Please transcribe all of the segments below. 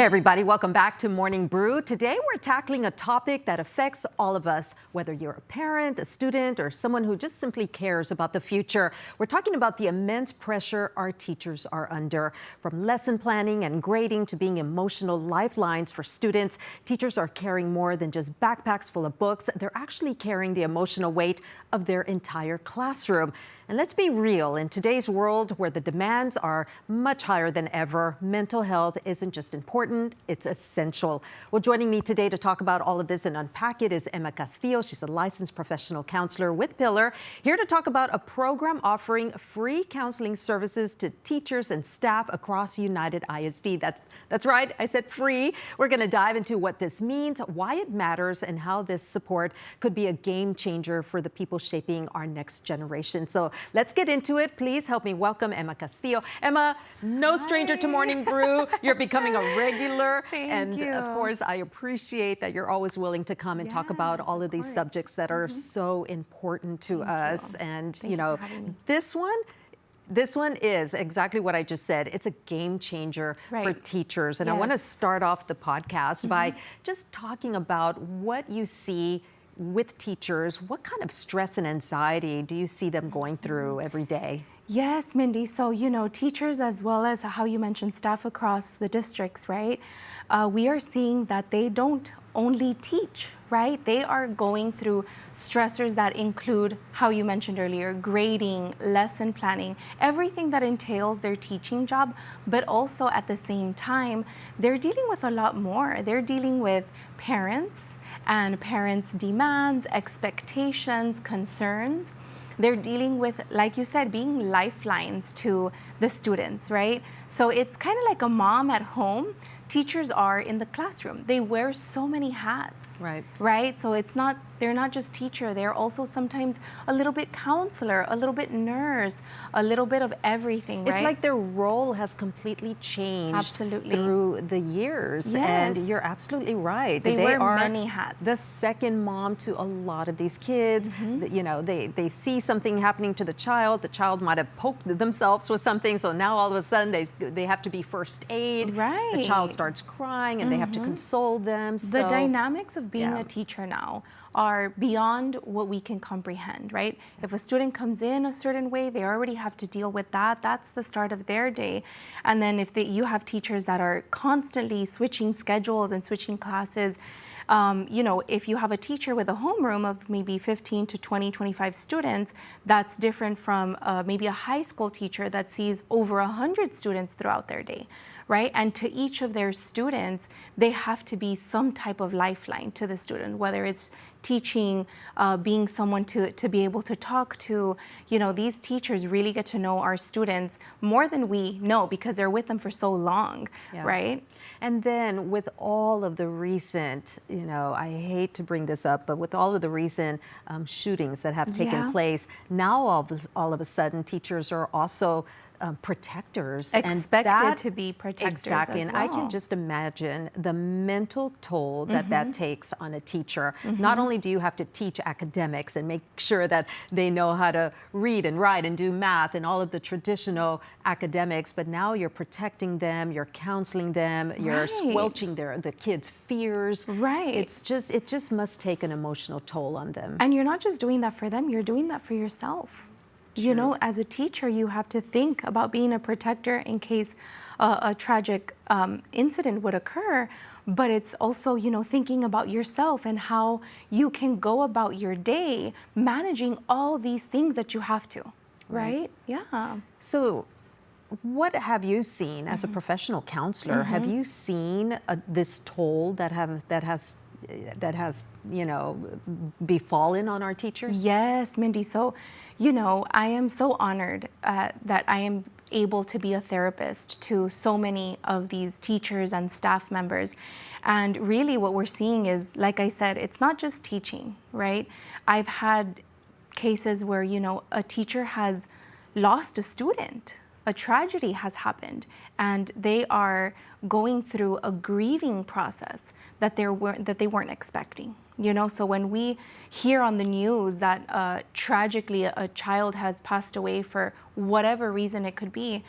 Hey everybody, welcome back to Morning Brew. Today we're tackling a topic that affects all of us, whether you're a parent, a student, or someone who just simply cares about the future. We're talking about the immense pressure our teachers are under. From lesson planning and grading to being emotional lifelines for students, teachers are carrying more than just backpacks full of books. They're actually carrying the emotional weight of their entire classroom. And let's be real, in today's world where the demands are much higher than ever, mental health isn't just important, it's essential. Well, joining me today to talk about all of this and unpack it is Emma Castillo. She's a licensed professional counselor with Pillar, here to talk about a program offering free counseling services to teachers and staff across United ISD. That's right, I said free. We're going to dive into what this means, why it matters, and how this support could be a game changer for the people shaping our next generation. So let's get into it. Please help me welcome Emma Castillo. Emma, no stranger to Morning Brew. You're becoming a regular. Thank you. Of course, I appreciate that you're always willing to come and talk about all of these subjects that are so important to us. And, you know, this one is exactly what I just said. It's a game changer for teachers. And I want to start off the podcast by just talking about what you see with teachers. What kind of stress and anxiety do you see them going through every day? Yes, Mindy. So, you know, teachers as well as how you mentioned staff across the districts, right? We are seeing that they don't only teach, right? They are going through stressors that include, how you mentioned earlier, grading, lesson planning, everything that entails their teaching job, but also at the same time, they're dealing with a lot more. They're dealing with parents and parents' demands, expectations, concerns. They're dealing with, like you said, being lifelines to the students, right? So it's kind of like a mom at home. Teachers are in the classroom. They wear so many hats, right? So they're not just teacher, they're also sometimes a little bit counselor, a little bit nurse, a little bit of everything, right? It's like their role has completely changed through the years. Yes. And you're absolutely right. They wear many hats. The second mom to a lot of these kids. You know, they see something happening to the child might have poked themselves with something, so now all of a sudden they have to be first aid. Right. The child starts crying and they have to console them. The dynamics of being a teacher now are beyond what we can comprehend, right? If a student comes in a certain way, they already have to deal with that. That's the start of their day. And then if you have teachers that are constantly switching schedules and switching classes, you know, if you have a teacher with a homeroom of maybe 15 to 20, 25 students, that's different from maybe a high school teacher that sees over 100 students throughout their day, right? And to each of their students, they have to be some type of lifeline to the student, whether it's teaching, being someone to be able to talk to. You know, these teachers really get to know our students more than we know because they're with them for so long, right? And then with all of the recent, you know, I hate to bring this up, but with all of the recent shootings that have taken place, now all of a sudden teachers are also protectors. Expected to be protectors. Exactly. And I can just imagine the mental toll that takes on a teacher. Not only do you have to teach academics and make sure that they know how to read and write and do math and all of the traditional academics, but now you're protecting them, you're counseling them, you're squelching the kids' fears. Right. It just must take an emotional toll on them. And you're not just doing that for them, you're doing that for yourself. You know, as a teacher, you have to think about being a protector in case a tragic incident would occur. But it's also, you know, thinking about yourself and how you can go about your day managing all these things that you have to, right? Yeah. So what have you seen as a professional counselor? Have you seen this toll that has, you know, befallen on our teachers? Yes, Mindy. So, you know, I am so honored that I am able to be a therapist to so many of these teachers and staff members. And really what we're seeing is, like I said, it's not just teaching, right? I've had cases where, you know, a teacher has lost a student. A tragedy has happened and they are going through a grieving process that they weren't expecting. You know, so when we hear on the news that tragically a child has passed away for whatever reason it could be,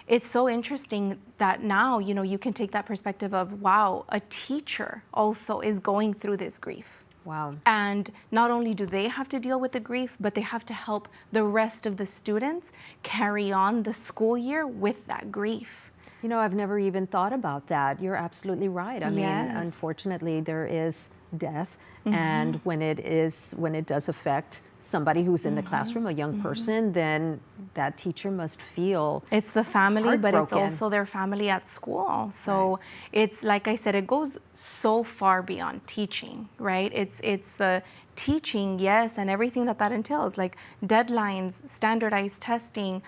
it's so interesting that now, you know, you can take that perspective of, wow, a teacher also is going through this grief. Wow. And not only do they have to deal with the grief, but they have to help the rest of the students carry on the school year with that grief. You know, I've never even thought about that. You're absolutely right. I mean, unfortunately, there is death, and when it does affect somebody who's in the classroom, a young person, then that teacher must feel it's the family, but it's heartbroken. also their family at school. So it's, like I said, it goes so far beyond teaching, right? It's the teaching, yes, and everything that entails, like deadlines, standardized testing.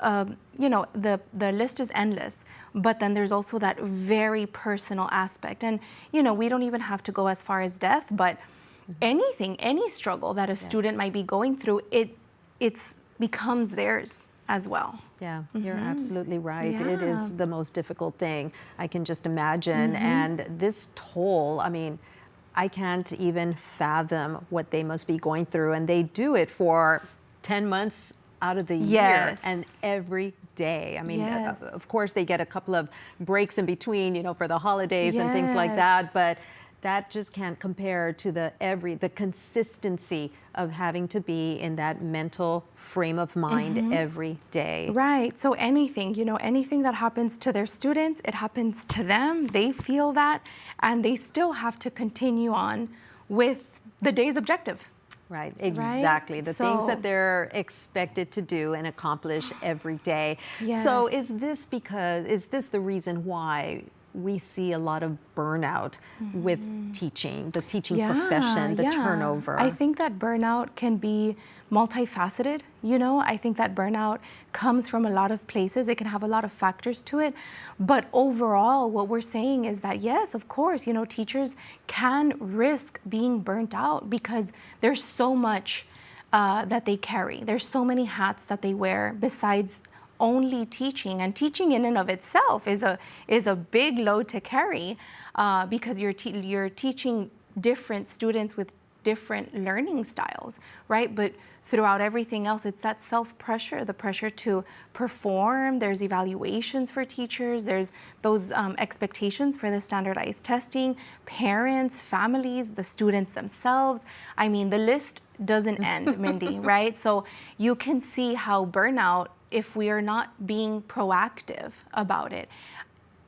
You know, the list is endless, but then there's also that very personal aspect. And, you know, we don't even have to go as far as death, but anything, any struggle that a student might be going through, it's becomes theirs as well. Yeah, you're absolutely right. It is the most difficult thing I can just imagine. And this toll, I mean, I can't even fathom what they must be going through. And they do it for 10 months out of the year and every day. I mean, of course, they get a couple of breaks in between, you know, for the holidays and things like that. But that just can't compare to the consistency of having to be in that mental frame of mind every day. Right. So anything, you know, anything that happens to their students, it happens to them. They feel that, and they still have to continue on with the day's objective. Right, exactly. The things that they're expected to do and accomplish every day. So is this the reason why we see a lot of burnout with teaching, the teaching profession, the turnover? I think that burnout can be multifaceted. You know, I think that burnout comes from a lot of places. It can have a lot of factors to it. But overall, what we're saying is that, yes, of course, you know, teachers can risk being burnt out because there's so much that they carry. There's so many hats that they wear besides only teaching, and teaching in and of itself is a big load to carry because you're teaching different students with different learning styles, right? But throughout everything else, it's that self-pressure, the pressure to perform. There's evaluations for teachers. There's those expectations for the standardized testing, parents, families, the students themselves. I mean, the list doesn't end, Mindy, right? So you can see how burnout, if we are not being proactive about it,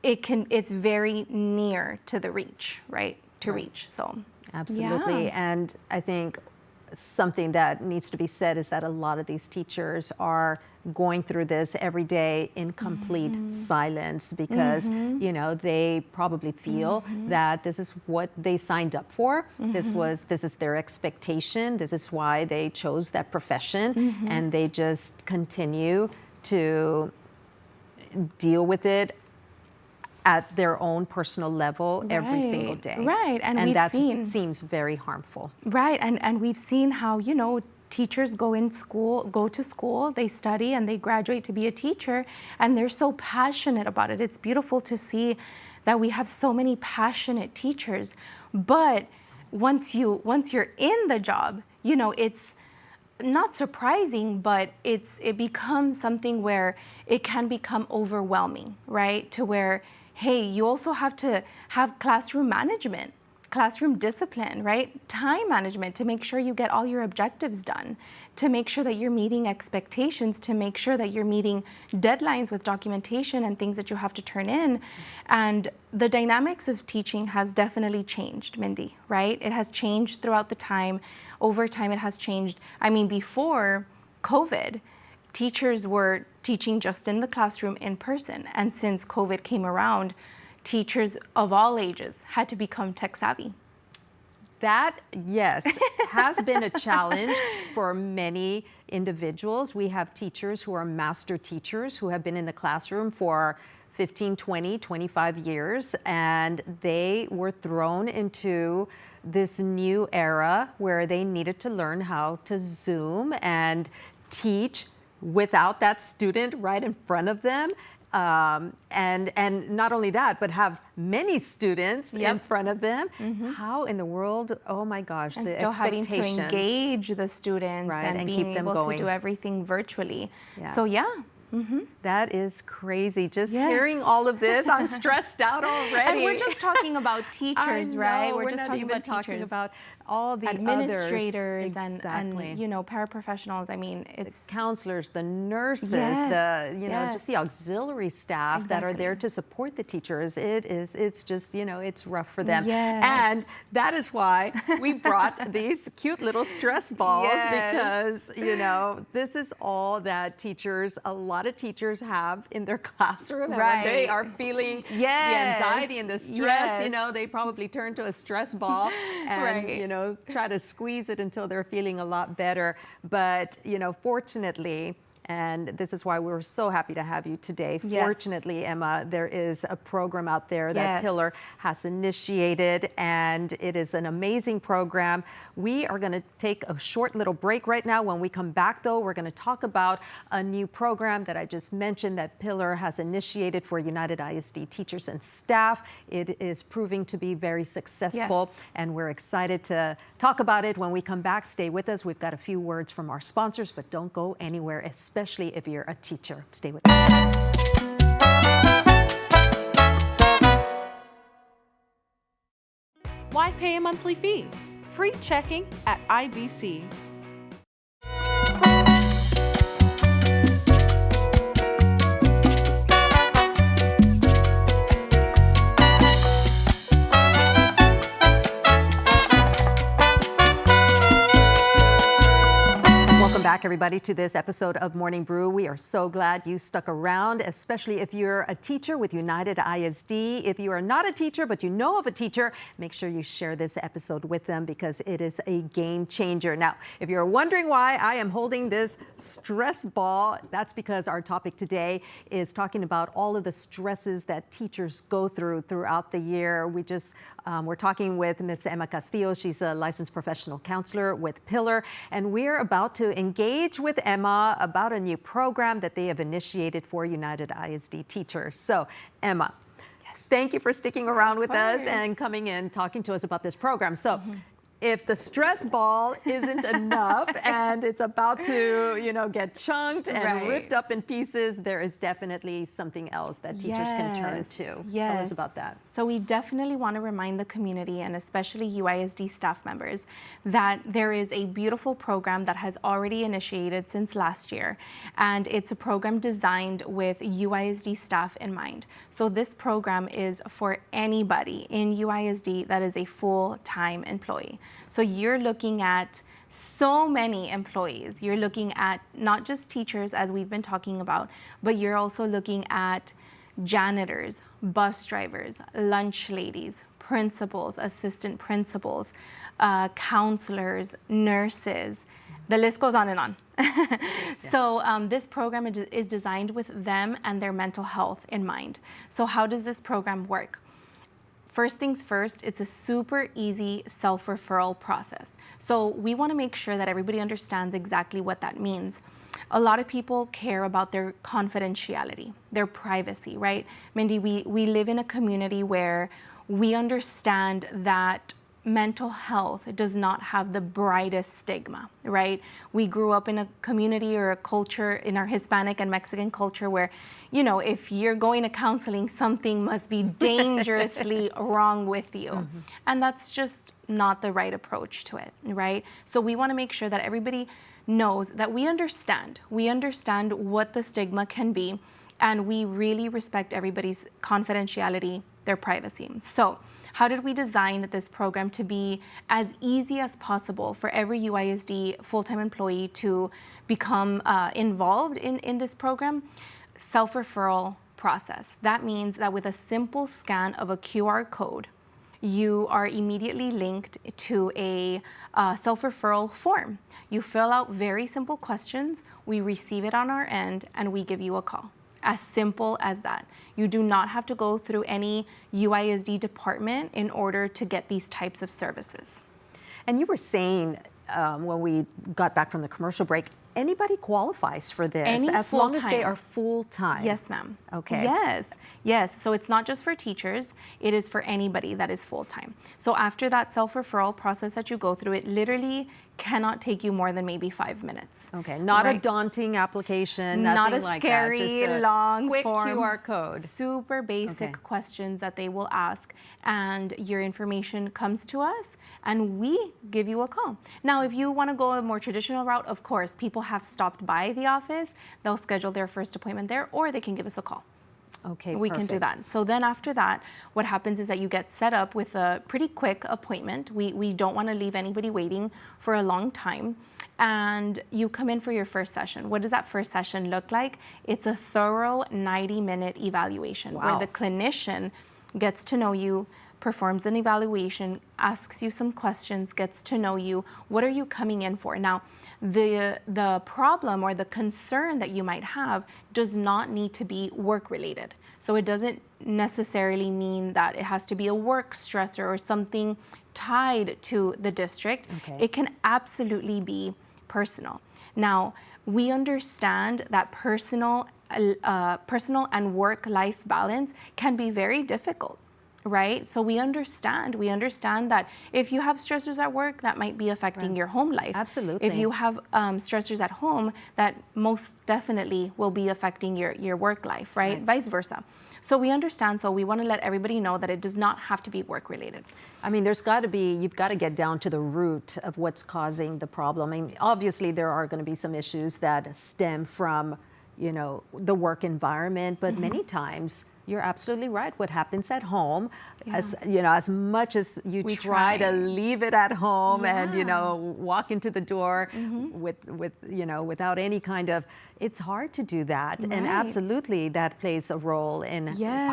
it's very near to the reach, right? To reach, so. Absolutely, and I think something that needs to be said is that a lot of these teachers are going through this every day in complete silence because, you know, they probably feel that this is what they signed up for. This is their expectation. This is why they chose that profession, and they just continue to deal with it at their own personal level every single day. Right, and that seems very harmful. Right, and we've seen how, you know, teachers go to school, they study, and they graduate to be a teacher, and they're so passionate about it. It's beautiful to see that we have so many passionate teachers. But once you're in the job, you know, it's not surprising, but it becomes something where it can become overwhelming, right? To where, hey, you also have to have classroom management, classroom discipline, right? Time management to make sure you get all your objectives done, to make sure that you're meeting expectations, to make sure that you're meeting deadlines with documentation and things that you have to turn in. And the dynamics of teaching has definitely changed, Mindy, right? It has changed throughout the time. Over time, it has changed. I mean, before COVID, teachers were teaching just in the classroom in person. And since COVID came around, teachers of all ages had to become tech savvy. That, yes, has been a challenge for many individuals. We have teachers who are master teachers who have been in the classroom for 15, 20, 25 years, and they were thrown into this new era where they needed to learn how to Zoom and teach without that student right in front of them. And not only that, but have many students in front of them. How in the world, oh my gosh, and the still expectations. having to engage the students and being keep them able going. to do everything virtually. So yeah, That is crazy. Just Yes. hearing all of this, I'm stressed out already. And we're just talking about teachers, right? We're just not talking even about talking teachers. about all the Administrators others. Exactly. and you know, paraprofessionals. I mean, it's Counselors, the nurses, Yes, just the auxiliary staff that are there Exactly. to support the teachers. It's just, it's rough for them. Yes. And that is why we brought these cute little stress balls Yes. because, this is all that a lot of teachers have in their classroom. And when they Right. are feeling the Yes. anxiety and the stress, Yes. they probably turn to a stress ball and, Right. try to squeeze it until they're feeling a lot better. But, fortunately, and this is why we're so happy to have you today. Yes. Fortunately, Emma, there is a program out there that Yes. Pillar has initiated, and it is an amazing program. We are going to take a short little break right now. When we come back, though, we're going to talk about a new program that I just mentioned that Pillar has initiated for United ISD teachers and staff. It is proving to be very successful, Yes. and we're excited to talk about it when we come back. Stay with us. We've got a few words from our sponsors, but don't go anywhere, especially if you're a teacher. Stay with us. Why pay a monthly fee? Free checking at IBC. Welcome back, everybody, to this episode of Morning Brew. We are so glad you stuck around, especially if you're a teacher with United ISD. If you are not a teacher, but you know of a teacher, make sure you share this episode with them because it is a game changer. Now, if you're wondering why I am holding this stress ball, that's because our topic today is talking about all of the stresses that teachers go throughout the year. We're talking with Miss Emma Castillo. She's a licensed professional counselor with Pillar, and we're about to engage with Emma about a new program that they have initiated for United ISD teachers. So, Emma, thank you for sticking around with us and coming in, talking to us about this program. So, if the stress ball isn't enough and it's about to, get chunked and Right. ripped up in pieces, there is definitely something else that teachers can turn Yes. to. Tell us Yes. about that. So we definitely want to remind the community and especially UISD staff members that there is a beautiful program that has already initiated since last year. And it's a program designed with UISD staff in mind. So this program is for anybody in UISD that is a full-time employee. So you're looking at so many employees. You're looking at not just teachers, as we've been talking about, but you're also looking at janitors, bus drivers, lunch ladies, principals, assistant principals, counselors, nurses. The list goes on and on. So this program is designed with them and their mental health in mind. So how does this program work? First things first, it's a super easy self-referral process. So we want to make sure that everybody understands exactly what that means. A lot of people care about their confidentiality, their privacy, right? Mindy, we live in a community where we understand that mental health does not have the brightest stigma, right? We grew up in a community or a culture in our Hispanic and Mexican culture where, if you're going to counseling, something must be dangerously wrong with you. Mm-hmm. And that's just not the right approach to it, right? So we want to make sure that everybody knows that we understand what the stigma can be, and we really respect everybody's confidentiality, their privacy. So how did we design this program to be as easy as possible for every UISD full-time employee to become involved in this program? Self-referral process. That means that with a simple scan of a QR code, you are immediately linked to a self-referral form. You fill out very simple questions, we receive it on our end, and we give you a call. As simple as that. You do not have to go through any UISD department in order to get these types of services. And you were saying when we got back from the commercial break, anybody qualifies for this Any as long as they full-time. are full-time? Yes, ma'am. Okay. Yes. So it's not just for teachers, it is for anybody that is full-time. So after that self-referral process that you go through, it literally cannot take you more than maybe 5 minutes. Okay, not a Right. daunting application, Not nothing a like scary, that. Just a long quick form. QR code. Super basic Okay. questions that they will ask, and your information comes to us, and we give you a call. Now, if you want to go a more traditional route, of course, people have stopped by the office. They'll schedule their first appointment there, or they can give us a call. Okay, We can do that. So then after that, what happens is that you get set up with a pretty quick appointment. We don't want to leave anybody waiting for a long time. And you come in for your first session. What does that first session look like? It's a thorough 90-minute evaluation where Wow. the clinician gets to know you, performs an evaluation, asks you some questions, gets to know you. What are you coming in for? Now, the problem or the concern that you might have does not need to be work related. So it doesn't necessarily mean that it has to be a work stressor or something tied to the district. Okay. It can absolutely be personal. Now, we understand that personal and work-life balance can be very difficult. Right? So we understand that if you have stressors at work, that might be affecting your home life. Absolutely. If you have stressors at home, that most definitely will be affecting your work life, right? Vice versa. So we understand, so we want to let everybody know that it does not have to be work related. I mean, you've got to get down to the root of what's causing the problem. I mean, obviously there are going to be some issues that stem from, the work environment, but many times you're absolutely right. What happens at home, as much as you We try to try. leave it at home and, Yeah. walk into the door without any kind of, it's hard to do that. And Right. absolutely that plays a role in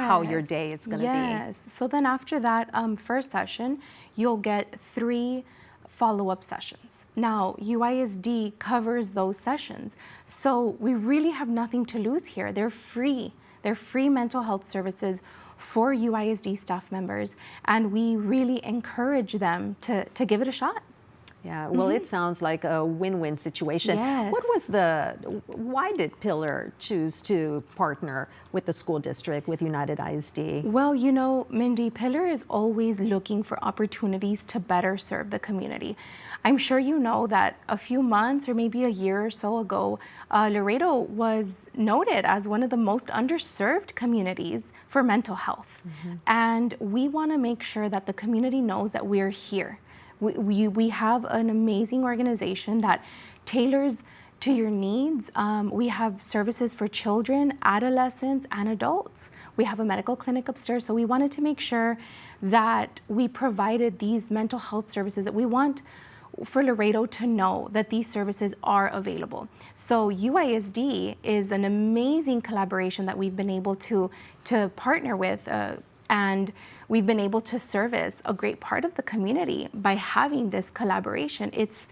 how your Yes. day is going to Yes. So then after that first session, you'll get 3 follow-up sessions. Now, UISD covers those sessions. So we really have nothing to lose here. They're free. They're free mental health services for UISD staff members, and we really encourage them to give it a shot. Yeah, well, it sounds like a win-win situation. Yes. Why did Pillar choose to partner with the school district, with United ISD? Well, Mindy, Pillar is always looking for opportunities to better serve the community. I'm sure you know that a few months or maybe a year or so ago, Laredo was noted as one of the most underserved communities for mental health. And we want to make sure that the community knows that we're here. We have an amazing organization that tailors to your needs. We have services for children, adolescents, and adults. We have a medical clinic upstairs, so we wanted to make sure that we provided these mental health services, that we want for Laredo to know that these services are available. So UISD is an amazing collaboration that we've been able to partner with, and we've been able to service a great part of the community by having this collaboration. It's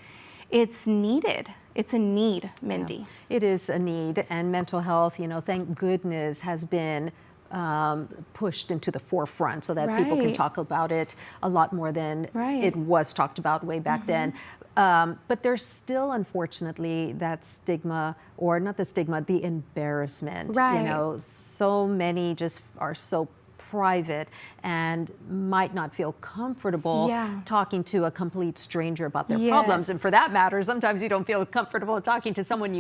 needed. It's a need, Mindy. Yeah, it is a need, and mental health, thank goodness, has been pushed into the forefront so that people can Right. talk about it a lot more than Right. it was talked about way back then. But there's still, unfortunately, that stigma, or not the stigma, the embarrassment. Right. So many just are so private and might not feel comfortable Yeah. talking to a complete stranger about their Yes. problems. And for that matter, sometimes you don't feel comfortable talking to someone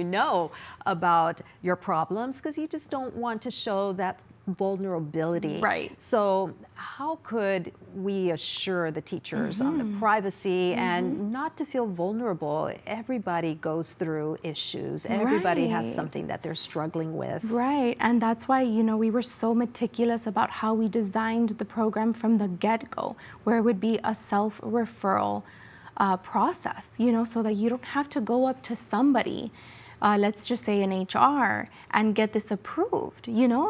about your problems because you just don't want to show that vulnerability. Right. So how could we assure the teachers on the privacy and not to feel vulnerable? Everybody goes through issues. Everybody has Right. something that they're struggling with. Right, and that's why, we were so meticulous about how we designed the program from the get-go, where it would be a self-referral process, so that you don't have to go up to somebody, let's just say in HR, and get this approved,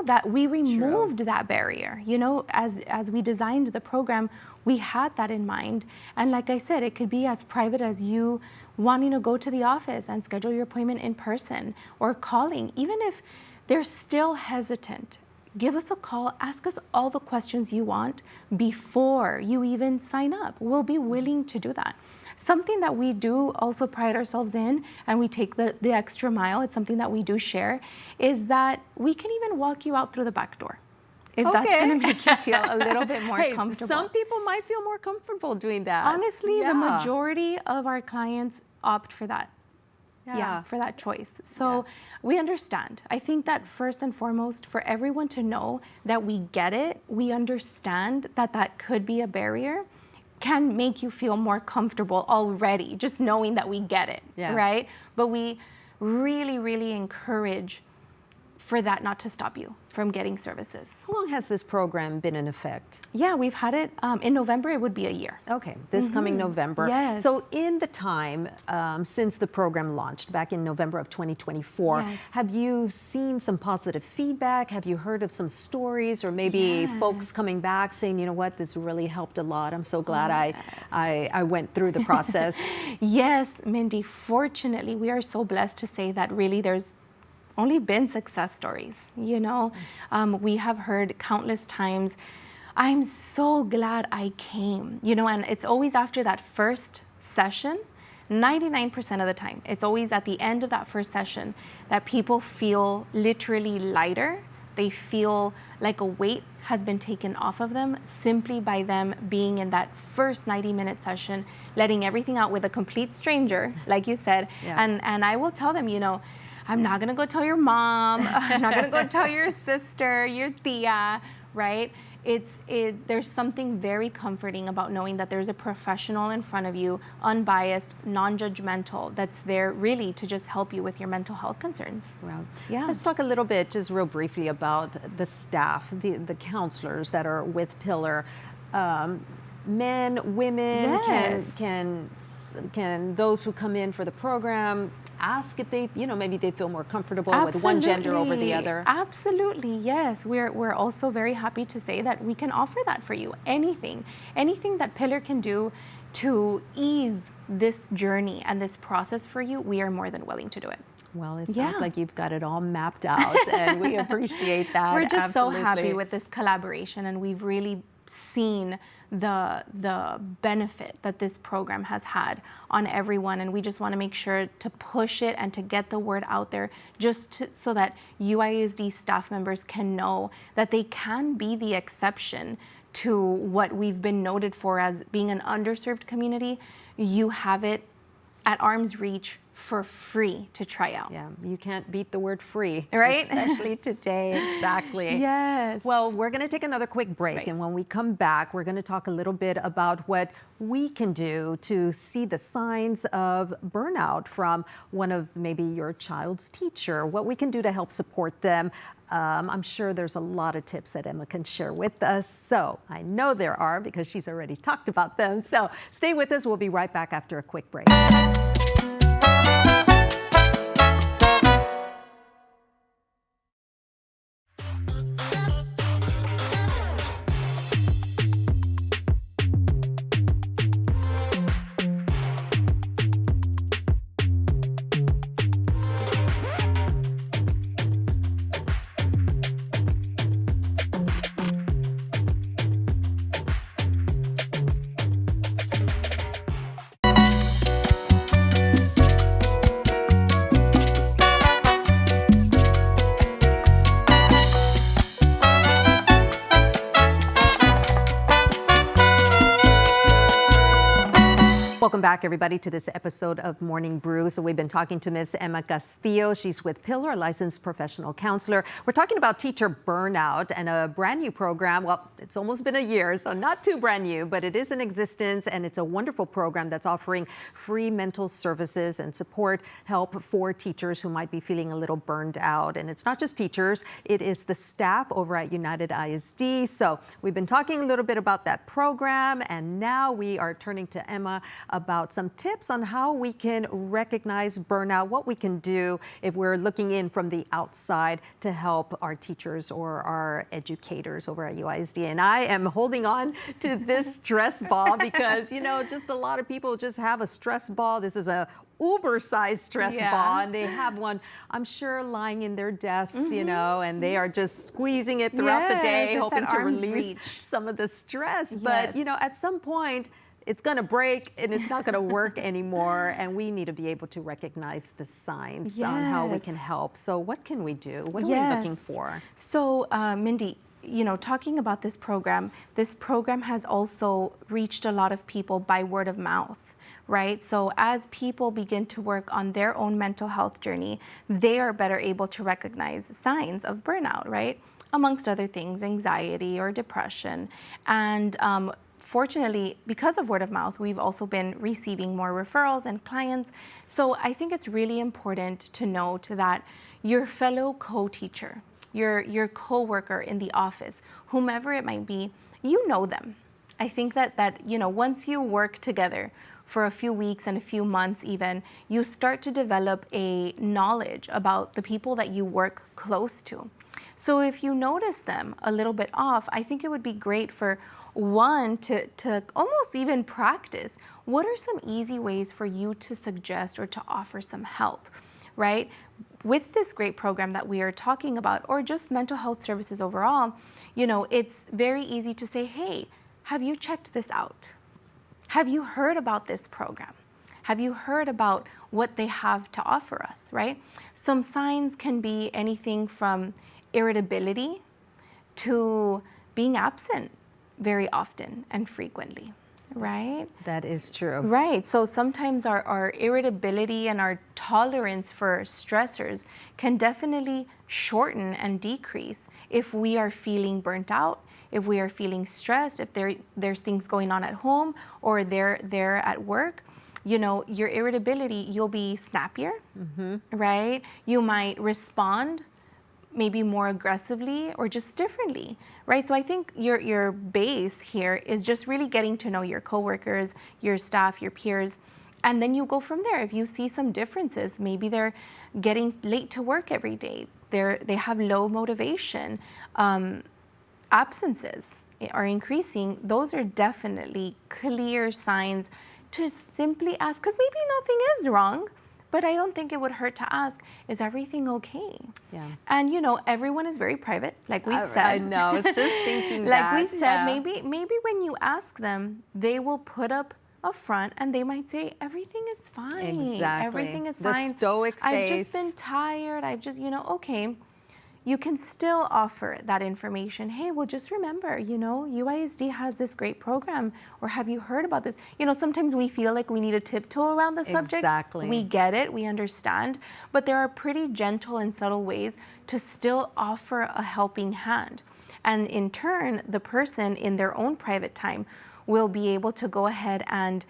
that we removed that barrier, as we designed the program, we had that in mind. And like I said, it could be as private as you wanting to go to the office and schedule your appointment in person, or calling, even if they're still hesitant. Give us a call, ask us all the questions you want before you even sign up. We'll be willing to do that. something that we do also pride ourselves in, and we take the extra mile, it's something that we do share, is that we can even walk you out through the back door. If that's going to make you feel a little bit more comfortable. Some people might feel more comfortable doing that. Honestly, the majority of our clients opt for that. Yeah, for that choice. So we understand. I think that first and foremost, for everyone to know that we get it, we understand that that could be a barrier, can make you feel more comfortable already, just knowing that we get it, right? But we really, really encourage for that not to stop you from getting services. How long has this program been in effect? Yeah, we've had it, in November it would be a year. Okay, this coming November. Yes. So in the time since the program launched back in November of 2024, have you seen some positive feedback? Have you heard of some stories or maybe folks coming back saying, you know what, this really helped a lot. I'm so glad I went through the process. Yes, Mindy, fortunately, we are so blessed to say that really there's only been success stories, you know. We have heard countless times, I'm so glad I came, you know, and it's always after that first session, 99% of the time, it's always at the end of that first session that people feel literally lighter. They feel like a weight has been taken off of them simply by them being in that first 90-minute session, letting everything out with a complete stranger, like you said. And I will tell them, you know, I'm not gonna go tell your mom, I'm not gonna go tell your sister, your tia, right? There's something very comforting about knowing that there's a professional in front of you, unbiased, non-judgmental, that's there really to just help you with your mental health concerns. Well, let's talk a little bit, just real briefly, about the staff, the counselors that are with Pillar. Men, women, can those who come in for the program ask if they, you know, maybe they feel more comfortable with one gender over the other? Absolutely, yes. We're also very happy to say that we can offer that for you. Anything that Pillar can do to ease this journey and this process for you, we are more than willing to do it. Well, it sounds like you've got it all mapped out, and we appreciate that. We're just so happy with this collaboration, and we've really seen the benefit that this program has had on everyone, and we just want to make sure to push it and to get the word out there so that UISD staff members can know that they can be the exception to what we've been noted for as being an underserved community. You have it at arm's reach for free to try out. Yeah, you can't beat the word free, right? Especially today, exactly. Yes. Well, we're going to take another quick break, and when we come back, we're going to talk a little bit about what we can do to see the signs of burnout from one of maybe your child's teacher, what we can do to help support them. I'm sure there's a lot of tips that Emma can share with us. So I know there are because she's already talked about them. So stay with us. We'll be right back after a quick break. Welcome back, everybody, to this episode of Morning Brew. So we've been talking to Miss Emma Castillo. She's with Pillar, a licensed professional counselor. We're talking about teacher burnout and a brand new program. Well, it's almost been a year, so not too brand new, but it is in existence, and it's a wonderful program that's offering free mental services and support help for teachers who might be feeling a little burned out. And it's not just teachers, it is the staff over at United ISD. So we've been talking a little bit about that program, and now we are turning to Emma about some tips on how we can recognize burnout, what we can do if we're looking in from the outside to help our teachers or our educators over at UISD. And I am holding on to this stress ball because, you know, just a lot of people just have a stress ball. This is a uber-sized stress ball, and they have one, I'm sure, lying in their desks, you know, and they are just squeezing it throughout the day, hoping to release some of the stress. But, you know, at some point, it's going to break and it's not going to work anymore. And we need to be able to recognize the signs on how we can help. So what can we do? What are we looking for? So, Mindy, talking about this program has also reached a lot of people by word of mouth, right? So as people begin to work on their own mental health journey, they are better able to recognize signs of burnout, right? Amongst other things, anxiety or depression. And fortunately, because of word of mouth, we've also been receiving more referrals and clients. So I think it's really important to note that your fellow co-teacher, your co-worker in the office, whomever it might be, you know them. I think that once you work together for a few weeks and a few months even, you start to develop a knowledge about the people that you work close to. So if you notice them a little bit off, I think it would be great for one to almost even practice. What are some easy ways for you to suggest or to offer some help, right? With this great program that we are talking about, or just mental health services overall, it's very easy to say, hey, have you checked this out? Have you heard about this program? Have you heard about what they have to offer us, right? Some signs can be anything from irritability to being absent very often and frequently, right? That is true. Right. So sometimes our irritability and our tolerance for stressors can definitely shorten and decrease if we are feeling burnt out, if we are feeling stressed, if there's things going on at home or they're at work. Your irritability, you'll be snappier, right? You might respond maybe more aggressively or just differently, right? So I think your base here is just really getting to know your coworkers, your staff, your peers, and then you go from there. If you see some differences, maybe they're getting late to work every day, they have low motivation, absences are increasing, those are definitely clear signs to simply ask, because maybe nothing is wrong, but I don't think it would hurt to ask, is everything okay? Yeah. And everyone is very private, like we've said. I know, I was just thinking like that. we've said, maybe when you ask them, they will put up a front and they might say, everything is fine. Exactly. Everything is the fine. stoic face. I've just been tired. I've just, okay. You can still offer that information. Hey, well, just remember, UISD has this great program, or have you heard about this? Sometimes we feel like we need to tiptoe around the subject. Exactly. We get it, we understand, but there are pretty gentle and subtle ways to still offer a helping hand. And in turn, the person in their own private time will be able to go ahead and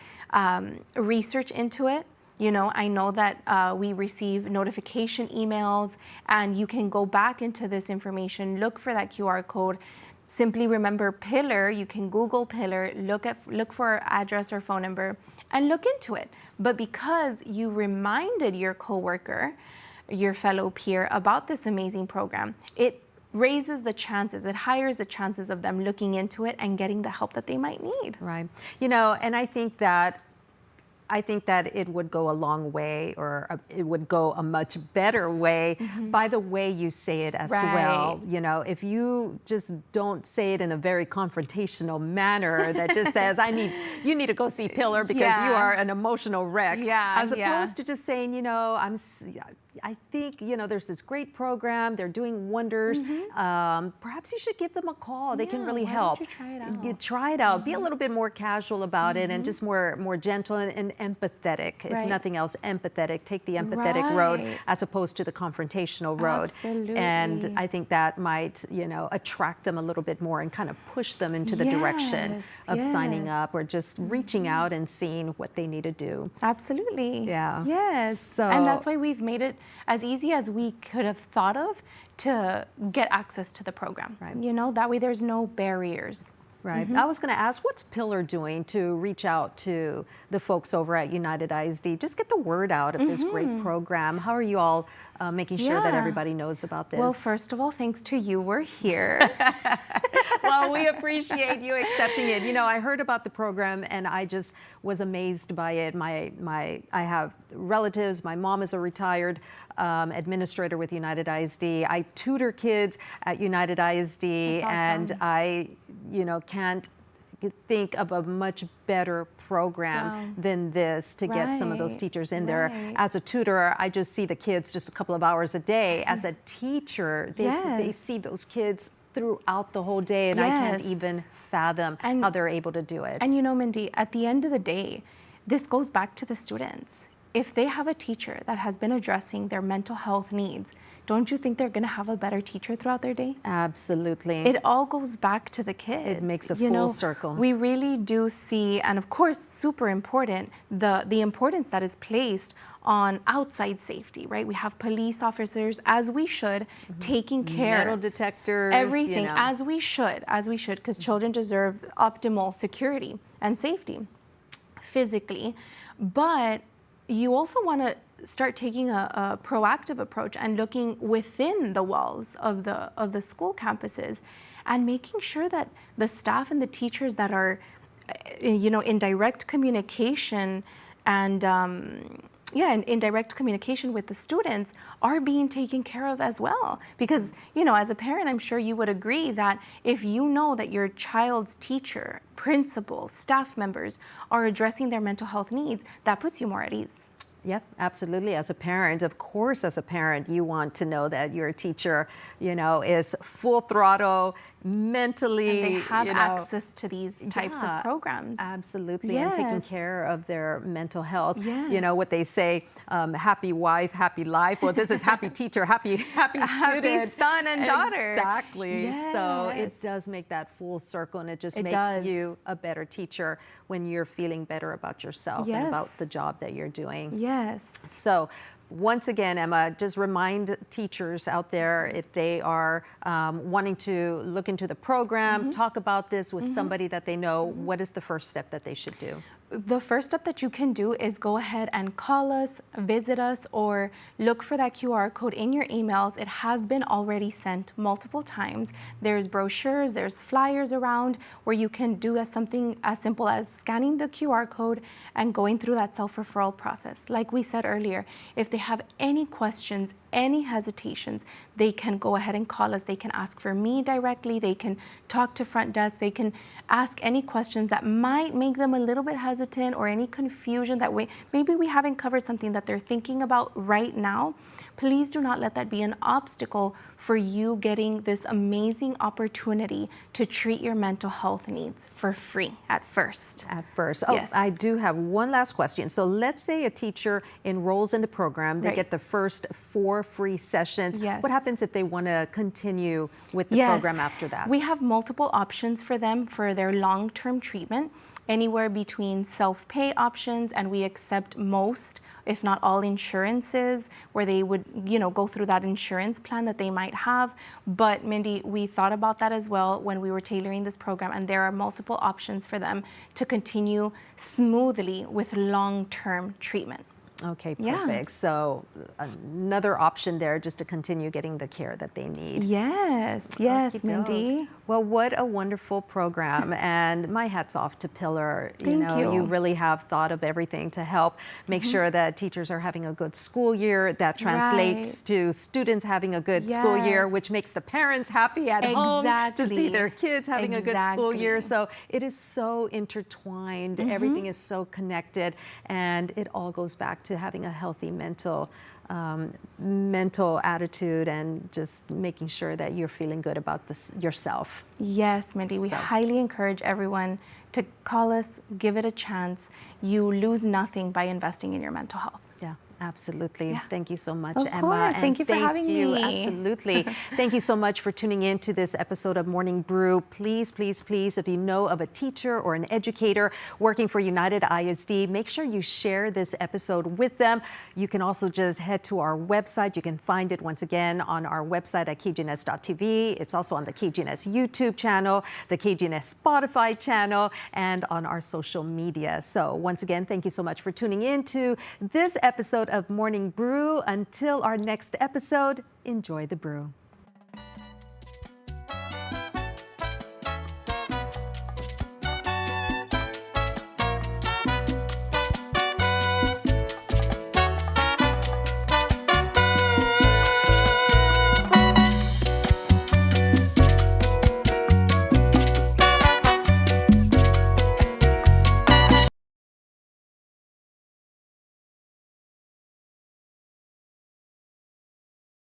research into it. I know that we receive notification emails, and you can go back into this information, look for that QR code. Simply remember Pillar. You can Google Pillar, look for our address or phone number, and look into it. But because you reminded your coworker, your fellow peer about this amazing program, it raises the chances, it higher the chances of them looking into it and getting the help that they might need. Right. And I think that it would go a long way, or it would go a much better way by the way you say it as well. If you just don't say it in a very confrontational manner that just says, you need to go see Pillar because you are an emotional wreck, as opposed to just saying, I think, there's this great program. They're doing wonders. Perhaps you should give them a call. They can really help. Don't you try it out? You try it out. Be a little bit more casual about it, and just more gentle and empathetic. If nothing else, empathetic. Take the empathetic road as opposed to the confrontational road. Absolutely. And I think that might, attract them a little bit more and kind of push them into the direction of signing up or just reaching out and seeing what they need to do. Absolutely. Yeah. Yes. And that's why we've made it as easy as we could have thought of to get access to the program. Right. That way there's no barriers. Right. I was going to ask, what's Pillar doing to reach out to the folks over at United ISD? Just get the word out of this great program. How are you all making sure that everybody knows about this? Well, first of all, thanks to you, we're here. Well, we appreciate you accepting it. I heard about the program and I just was amazed by it. I have relatives. My mom is a retired administrator with United ISD. I tutor kids at United ISD, That's awesome. and I, can't think of a much better program than this to get some of those teachers in there. Right. As a tutor, I just see the kids just a couple of hours a day. As a teacher, they see those kids throughout the whole day, and I can't even fathom how they're able to do it. And you know, Mindy, at the end of the day, this goes back to the students. If they have a teacher that has been addressing their mental health needs, don't you think they're going to have a better teacher throughout their day? Absolutely. It all goes back to the kids. It makes a full circle. We really do see, and of course, super important, the importance that is placed on outside safety, right? We have police officers, as we should, taking care. Metal detectors. Everything, as we should, because children deserve optimal security and safety physically. But you also want to start taking a proactive approach and looking within the walls of the school campuses and making sure that the staff and the teachers that are, in direct communication and in direct communication with the students are being taken care of as well. Because, as a parent, I'm sure you would agree that if you know that your child's teacher, principal, staff members are addressing their mental health needs, that puts you more at ease. Yep, absolutely. As a parent, of course, as a parent, you want to know that your teacher, is full throttle, mentally. And they have access to these types of programs. Absolutely, and taking care of their mental health. Yes. What they say, happy wife, happy life. Well, this is happy teacher, happy student. Happy son and daughter. Exactly. Yes. So it does make that full circle, and it just makes you a better teacher when you're feeling better about yourself and about the job that you're doing. Yes. So once again, Emma, just remind teachers out there, if they are wanting to look into the program, talk about this with somebody that they know, what is the first step that they should do? The first step that you can do is go ahead and call us, visit us, or look for that QR code in your emails. It has been already sent multiple times. There's brochures, there's flyers around where you can do something as simple as scanning the QR code and going through that self-referral process. Like we said earlier, if they have any questions, any hesitations, they can go ahead and call us. They can ask for me directly. They can talk to front desk. They can ask any questions that might make them a little bit hesitant or any confusion that maybe we haven't covered something that they're thinking about right now. Please do not let that be an obstacle for you getting this amazing opportunity to treat your mental health needs for free at first. Oh, I do have one last question. So let's say a teacher enrolls in the program, they get the first 4 free sessions. What happens if they want to continue with the program after that? We have multiple options for them for their long-term treatment, anywhere between self-pay options, and we accept most, if not all, insurances where they would, go through that insurance plan that they might have. But Mindy, we thought about that as well when we were tailoring this program, and there are multiple options for them to continue smoothly with long-term treatment. Okay, perfect. So another option there just to continue getting the care that they need. Yes, Mindy. Well, what a wonderful program, and my hat's off to Pillar. Thank you. You really have thought of everything to help make sure that teachers are having a good school year. That translates to students having a good school year, which makes the parents happy at home to see their kids having a good school year. So it is so intertwined. Everything is so connected, and it all goes back to having a healthy mental attitude and just making sure that you're feeling good about this yourself. Yes, Mindy, we highly encourage everyone to call us, give it a chance. You lose nothing by investing in your mental health. Yeah, absolutely. Yeah. Thank you so much, of Emma. Of course. And thank you for having me. Absolutely. Thank you so much for tuning in to this episode of Morning Brew. Please, please, please, if you know of a teacher or an educator working for United ISD, make sure you share this episode with them. You can also just head to our website. You can find it once again on our website at KGNS.tv. It's also on the KGNS YouTube channel, the KGNS Spotify channel, and on our social media. So once again, thank you so much for tuning in to this episode of Morning Brew. Until our next episode, enjoy the brew.